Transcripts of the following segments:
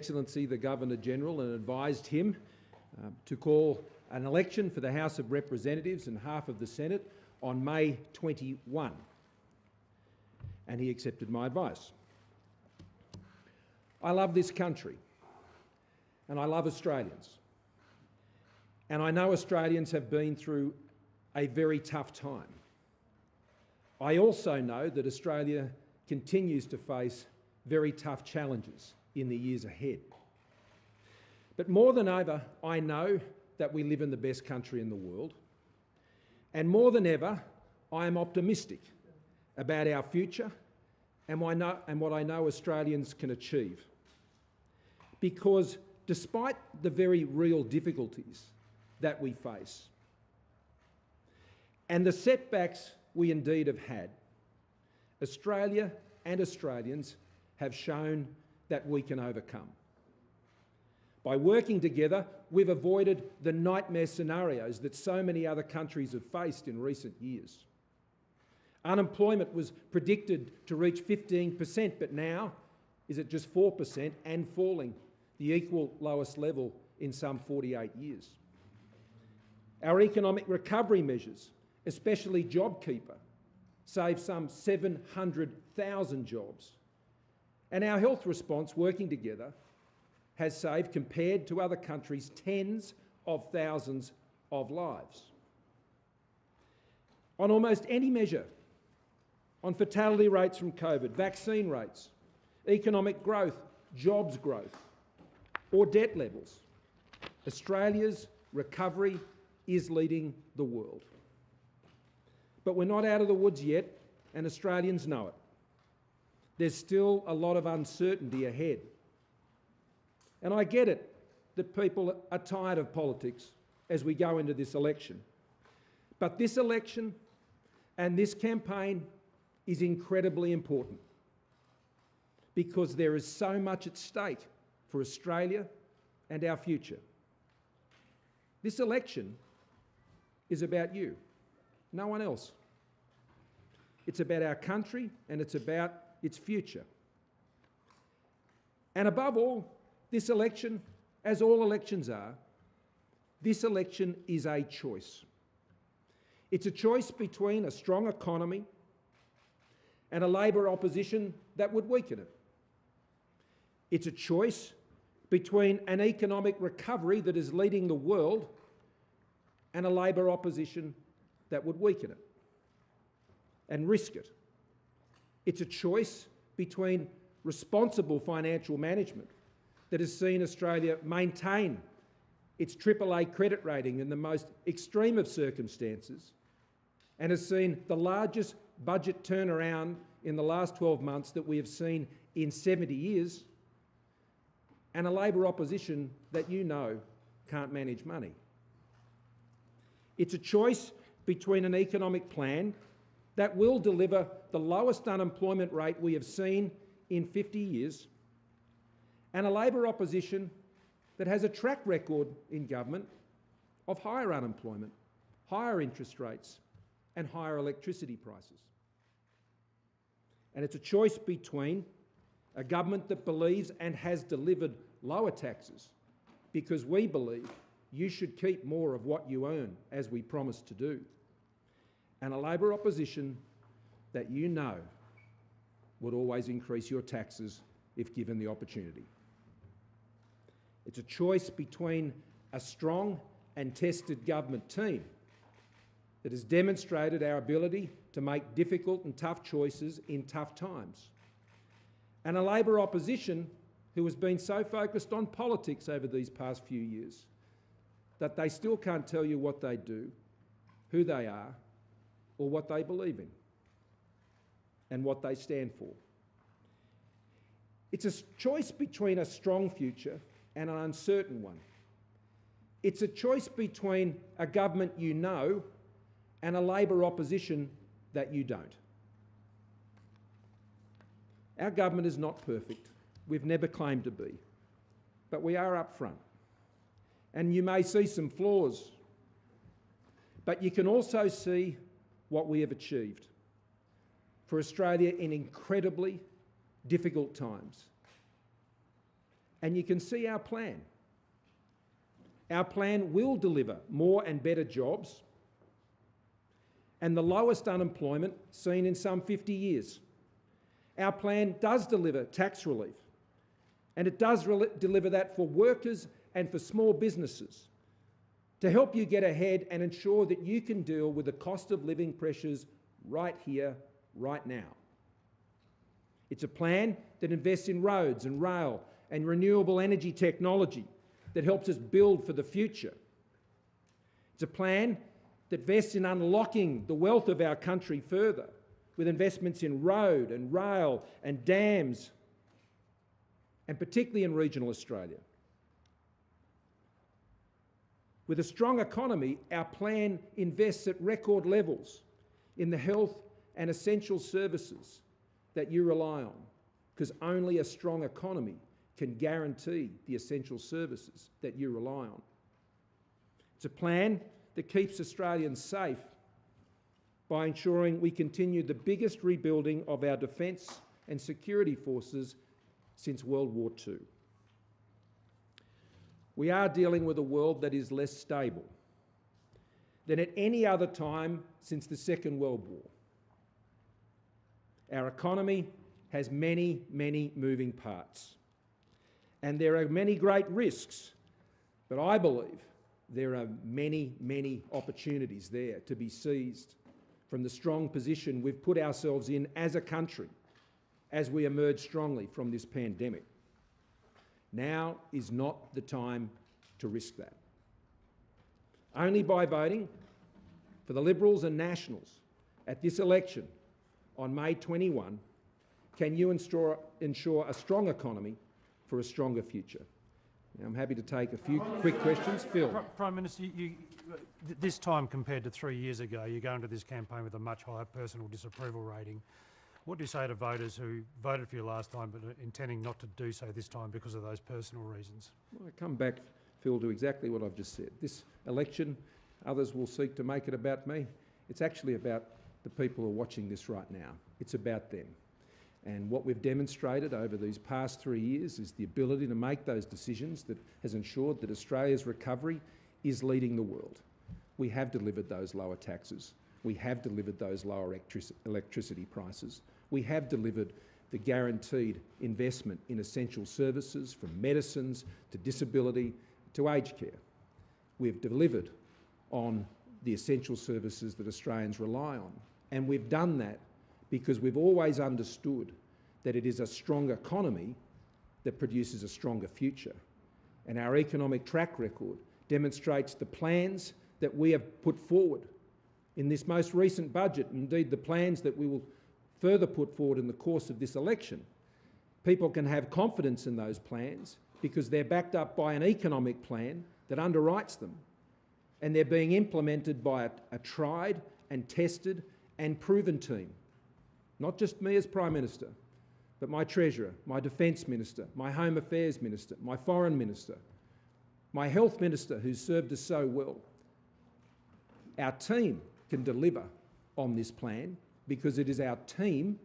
Excellency the Governor-General and advised him to call an election for the House of Representatives and half of the Senate on May 21. And he accepted my advice. I love this country and I love Australians. And I know Australians have been through a very tough time. I also know that Australia continues to face very tough challenges in the years ahead. But more than ever, I know that we live in the best country in the world. And more than ever, I am optimistic about our future and what I know Australians can achieve. Because despite the very real difficulties that we face and the setbacks we indeed have had, Australia and Australians have shown that we can overcome. By working together, we've avoided the nightmare scenarios that so many other countries have faced in recent years. Unemployment was predicted to reach 15%, but now is at just 4% and falling, the equal lowest level in some 48 years. Our economic recovery measures, especially JobKeeper, saved some 700,000 jobs. And our health response, working together, has saved, compared to other countries, tens of thousands of lives. On almost any measure, on fatality rates from COVID, vaccine rates, economic growth, jobs growth, or debt levels, Australia's recovery is leading the world. But we're not out of the woods yet, and Australians know it. There's still a lot of uncertainty ahead. And I get it that people are tired of politics as we go into this election. But this election and this campaign is incredibly important because there is so much at stake for Australia and our future. This election is about you, no one else. It's about our country and it's about its future. And above all, this election, as all elections are, this election is a choice. It's a choice between a strong economy and a Labor opposition that would weaken it. It's a choice between an economic recovery that is leading the world and a Labor opposition that would weaken it and risk it. It's a choice between responsible financial management that has seen Australia maintain its AAA credit rating in the most extreme of circumstances and has seen the largest budget turnaround in the last 12 months that we have seen in 70 years, and a Labor opposition that you know can't manage money. It's a choice between an economic plan that will deliver the lowest unemployment rate we have seen in 50 years and a Labor opposition that has a track record in government of higher unemployment, higher interest rates and higher electricity prices. And it's a choice between a government that believes and has delivered lower taxes because we believe you should keep more of what you earn, as we promised to do, and a Labor opposition that you know would always increase your taxes if given the opportunity. It's a choice between a strong and tested government team that has demonstrated our ability to make difficult and tough choices in tough times, and a Labor opposition who has been so focused on politics over these past few years that they still can't tell you what they do, who they are, or what they believe in, and what they stand for. It's a choice between a strong future and an uncertain one. It's a choice between a government you know and a Labor opposition that you don't. Our government is not perfect. We've never claimed to be, but we are up front. And you may see some flaws, but you can also see what we have achieved for Australia in incredibly difficult times. And you can see our plan. Our plan will deliver more and better jobs and the lowest unemployment seen in some 50 years. Our plan does deliver tax relief, and it does deliver that for workers and for small businesses to help you get ahead and ensure that you can deal with the cost of living pressures right here, right now. It's a plan that invests in roads and rail and renewable energy technology that helps us build for the future. It's a plan that invests in unlocking the wealth of our country further with investments in road and rail and dams, and particularly in regional Australia. With a strong economy, our plan invests at record levels in the health and essential services that you rely on, because only a strong economy can guarantee the essential services that you rely on. It's a plan that keeps Australians safe by ensuring we continue the biggest rebuilding of our defence and security forces since World War II. We are dealing with a world that is less stable than at any other time since the Second World War. Our economy has many, many moving parts, and there are many great risks, but I believe there are many, many opportunities there to be seized from the strong position we've put ourselves in as a country as we emerge strongly from this pandemic. Now is not the time to risk that. Only by voting for the Liberals and Nationals at this election on May 21 can you ensure a strong economy for a stronger future. Now, I'm happy to take a few quick questions. Phil. Prime Minister, this time compared to 3 years ago, you go into this campaign with a much higher personal disapproval rating. What do you say to voters who voted for you last time but are intending not to do so this time because of those personal reasons? Well, I come back, Phil, to exactly what I've just said. This election, others will seek to make it about me. It's actually about the people who are watching this right now. It's about them. And what we've demonstrated over these past 3 years is the ability to make those decisions that has ensured that Australia's recovery is leading the world. We have delivered those lower taxes. We have delivered those lower electricity prices. We have delivered the guaranteed investment in essential services, from medicines to disability to aged care. We've delivered on the essential services that Australians rely on. And we've done that because we've always understood that it is a strong economy that produces a stronger future. And our economic track record demonstrates the plans that we have put forward in this most recent budget, indeed the plans that we will further put forward in the course of this election. People can have confidence in those plans because they're backed up by an economic plan that underwrites them, and they're being implemented by a tried and tested and proven team. Not just me as Prime Minister, but my Treasurer, my Defence Minister, my Home Affairs Minister, my Foreign Minister, my Health Minister, who's served us so well. Our team can deliver on this plan because it is our team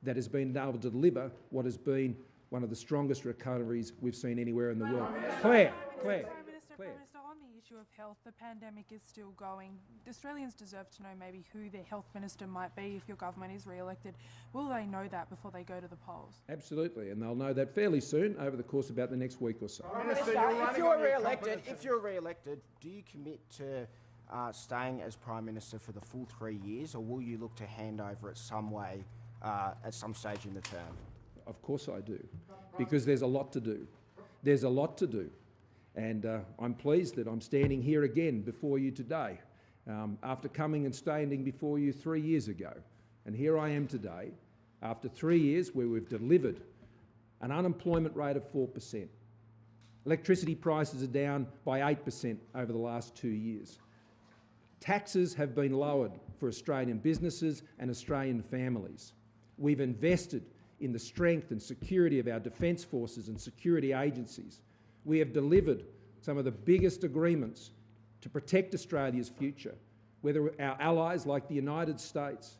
that has been able to deliver what has been one of the strongest recoveries we've seen anywhere in the world. Claire. Prime Minister, on the issue of health, the pandemic is still going. Australians deserve to know maybe who their health minister might be if your government is re-elected. Will they know that before they go to the polls? Absolutely, and they'll know that fairly soon over the course of about the next week or so. Minister, if you're re-elected, do you commit to staying as Prime Minister for the full 3 years, or will you look to hand over it some way at some stage in the term? Of course I do, because there's a lot to do. There's a lot to do. And I'm pleased that I'm standing here again before you today, after coming and standing before you 3 years ago. And here I am today, after 3 years where we've delivered an unemployment rate of 4%. Electricity prices are down by 8% over the last 2 years. Taxes have been lowered for Australian businesses and Australian families. We've invested in the strength and security of our defence forces and security agencies. We have delivered some of the biggest agreements to protect Australia's future, whether our allies like the United States,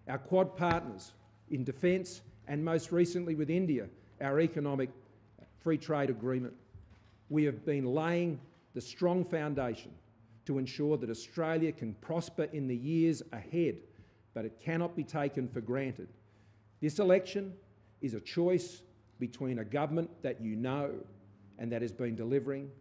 our Quad partners in defence, and most recently with India, our economic free trade agreement. We have been laying the strong foundation to ensure that Australia can prosper in the years ahead, but it cannot be taken for granted. This election is a choice between a government that you know and that has been delivering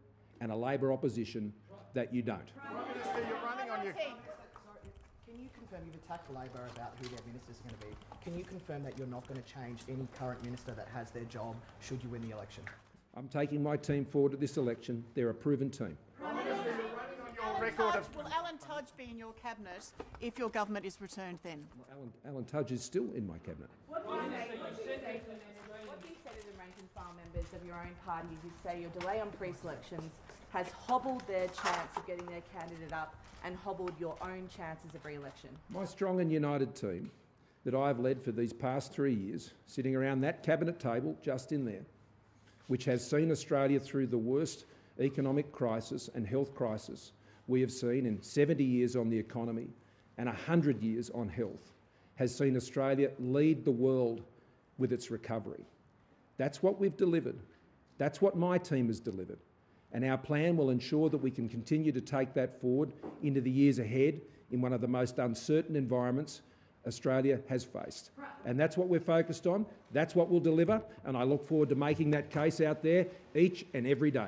and a Labor opposition that you don't. Prime Minister, you're running on your... Can you confirm, you've attacked Labor about who their minister's going to be. Can you confirm that you're not going to change any current minister that has their job should you win the election? I'm taking my team forward to this election. They're a proven team. Prime Minister, you're running on your record of... Will Alan Tudge be in your cabinet if your government is returned then? Alan Tudge is still in my cabinet. What do you say to the rank and file members of your own party who say your delay on pre-selections has hobbled their chance of getting their candidate up and hobbled your own chances of re-election? My strong and united team that I've led for these past 3 years, sitting around that cabinet table just in there, which has seen Australia through the worst economic crisis and health crisis we have seen in 70 years on the economy and 100 years on health, has seen Australia lead the world with its recovery. That's what we've delivered. That's what my team has delivered. And our plan will ensure that we can continue to take that forward into the years ahead in one of the most uncertain environments Australia has faced. And that's what we're focused on. That's what we'll deliver. And I look forward to making that case out there each and every day.